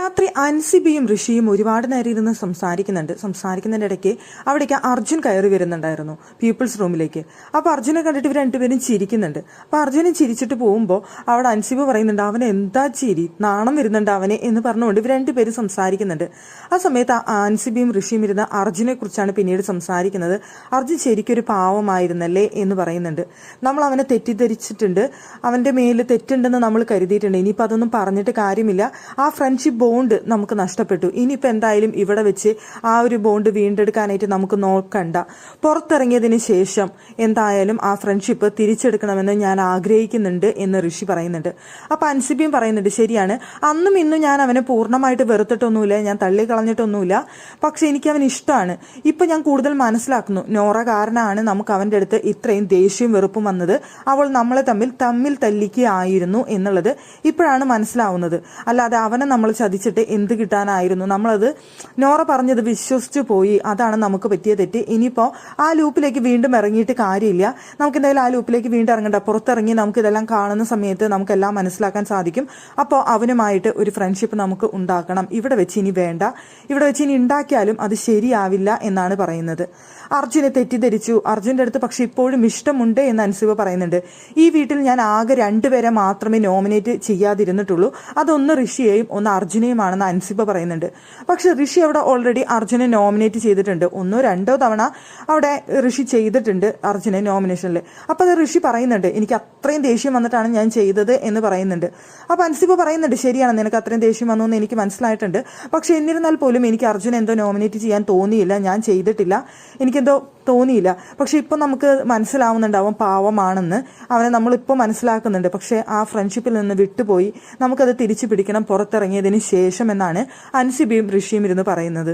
രാത്രി അൻസിബയും ഋഷിയും ഒരുപാട് നേരം ഇരുന്ന് സംസാരിക്കുന്നതിൻ്റെ ഇടയ്ക്ക് അവിടേക്ക് അർജുൻ കയറി വരുന്നുണ്ടായിരുന്നു പീപ്പിൾസ് റൂമിലേക്ക്. അപ്പോൾ അർജുനെ കണ്ടിട്ട് ഇവർ രണ്ടുപേരും ചിരിക്കുന്നുണ്ട്. അപ്പോൾ അർജുനൻ ചിരിച്ചിട്ട് പോകുമ്പോൾ അവിടെ അൻസിബ പറയുന്നുണ്ട്, അവന് എന്താ ചിരി, നാണം വരുന്നുണ്ട് അവനെ എന്ന് പറഞ്ഞുകൊണ്ട് ഇവർ രണ്ടുപേരും സംസാരിക്കുന്നുണ്ട്. ആ സമയത്ത് അൻസിബയും ഋഷിയും ഇരുന്ന് അർജുനെ കുറിച്ചാണ് പിന്നീട് സംസാരിക്കുന്നത്. അർജുൻ ശരിക്കൊരു പാവമായിരുന്നല്ലേ എന്ന് പറയുന്നുണ്ട്. നമ്മൾ അവനെ തെറ്റിദ്ധരിച്ചിട്ടുണ്ട്, അവൻ്റെ മേലിൽ തെറ്റുണ്ടെന്ന് നമ്മൾ കരുതിയിട്ടുണ്ട്. ഇനിയിപ്പോൾ അതൊന്നും പറഞ്ഞിട്ട് കാര്യമില്ല. ആ ഫ്രണ്ട്ഷിപ്പ് ബോണ്ട് നമുക്ക് നഷ്ടപ്പെട്ടു. ഇനിയിപ്പോൾ എന്തായാലും ഇവിടെ വെച്ച് ആ ഒരു ബോണ്ട് വീണ്ടെടുക്കാനായിട്ട് നമുക്ക് നോക്കണ്ട. പുറത്തിറങ്ങിയതിന് ശേഷം എന്തായാലും ആ ഫ്രണ്ട്ഷിപ്പ് തിരിച്ചെടുക്കണമെന്ന് ഞാൻ ആഗ്രഹിക്കുന്നുണ്ട് എന്ന് ഋഷി പറയുന്നുണ്ട്. അപ്പോൾ അൻസിബയും പറയുന്നുണ്ട്, ശരിയാണ്, അന്നും ഇന്നും ഞാൻ അവനെ പൂർണ്ണമായിട്ട് വെറുത്തിട്ടൊന്നുമില്ല, ഞാൻ തള്ളിക്കളഞ്ഞിട്ടൊന്നുമില്ല. പക്ഷെ എനിക്ക് അവൻ ഇഷ്ടമാണ്. ഇപ്പം ഞാൻ കൂടുതൽ മനസ്സിലാക്കുന്നു, നോറ കാരണമാണ് നമുക്ക് അവൻ്റെ അടുത്ത് ഇത്രയും ദേഷ്യവും വെറുപ്പും വന്നത്. അവൾ നമ്മളെ തമ്മിൽ തല്ലിക്കുകയായിരുന്നു എന്നുള്ളത് ഇപ്പോഴാണ് മനസ്സിലാവുന്നത്. അല്ലാതെ അവനെ നമ്മൾ ചതിച്ചിട്ട് എന്ത് കിട്ടാനായിരുന്നു? നമ്മളത് നോറ പറഞ്ഞത് വിശ്വസിച്ചു പോയി, അതാണ് നമുക്ക് പറ്റിയ തെറ്റ്. ഇനിയിപ്പോൾ ആ ലൂപ്പിലേക്ക് വീണ്ടും ഇറങ്ങിയിട്ട് കാര്യമില്ല. നമുക്ക് എന്തായാലും ആ ലൂപ്പിലേക്ക് വീണ്ടും ഇറങ്ങണ്ട. പുറത്തിറങ്ങി നമുക്ക് ഇതെല്ലാം കാണുന്ന സമയത്ത് നമുക്കെല്ലാം മനസ്സിലാക്കാൻ സാധിക്കും. അപ്പോൾ അവനുമായിട്ട് ഒരു ഫ്രണ്ട്ഷിപ്പ് നമുക്ക് ഉണ്ടാക്കണം. ഇവിടെ വെച്ച് ഇനി വേണ്ട, ഇവിടെ വെച്ച് ഇനി ഉണ്ടാക്കിയാലും അത് ശരിയാവില്ല എന്നാണ് പറയുന്നത്. അർജുനെ തെറ്റിദ്ധരിച്ചു, അർജുൻ്റെ അടുത്ത് പക്ഷെ ഇപ്പോഴും ഇഷ്ടമുണ്ട് എന്ന് അൻസിബ പറയുന്നുണ്ട്. ഈ വീട്ടിൽ ഞാൻ ആകെ 2 പേരെ മാത്രമേ നോമിനേറ്റ് ചെയ്യാതിരുന്നിട്ടുള്ളൂ, അതൊന്ന് ഋഷിയെയും ഒന്ന് അർജുനെയുമാണെന്ന് അൻസിബ പറയുന്നുണ്ട്. പക്ഷെ ഋഷി അവിടെ ഓൾറെഡി അർജുനെ നോമിനേറ്റ് ചെയ്തിട്ടുണ്ട്. 1-2 തവണ അവിടെ ഋഷി ചെയ്തിട്ടുണ്ട് അർജുനെ നോമിനേഷനിൽ. അപ്പോൾ അത് ഋഷി പറയുന്നുണ്ട്, എനിക്ക് അത്രയും ദേഷ്യം വന്നിട്ടാണ് ഞാൻ ചെയ്തത് എന്ന് പറയുന്നുണ്ട്. അപ്പോൾ അൻസിബ പറയുന്നുണ്ട്, ശരിയാണ്, നിനക്ക് അത്രയും ദേഷ്യം വന്നു എന്ന് എനിക്ക് മനസ്സിലായിട്ടുണ്ട്. പക്ഷെ എന്നിരുന്നാൽ പോലും എനിക്ക് അർജുനെ എന്തോ നോമിനേറ്റ് ചെയ്യാൻ തോന്നിയില്ല, ഞാൻ ചെയ്തിട്ടില്ല, എനിക്കെന്തോ തോന്നിയില്ല. പക്ഷെ ഇപ്പം നമുക്ക് മനസ്സിലാവുന്നുണ്ട് അവൻ പാവമാണെന്ന്. അവനെ നമ്മളിപ്പോൾ മനസ്സിലാക്കുന്നുണ്ട്. പക്ഷെ ആ ഫ്രണ്ട്ഷിപ്പിൽ നിന്ന് വിട്ടുപോയി, നമുക്കത് തിരിച്ചു പിടിക്കണം പുറത്തിറങ്ങിയതിന് ശേഷം എന്നാണ് അൻസിബയും ഋഷിയും ഇരുന്ന് പറയുന്നത്.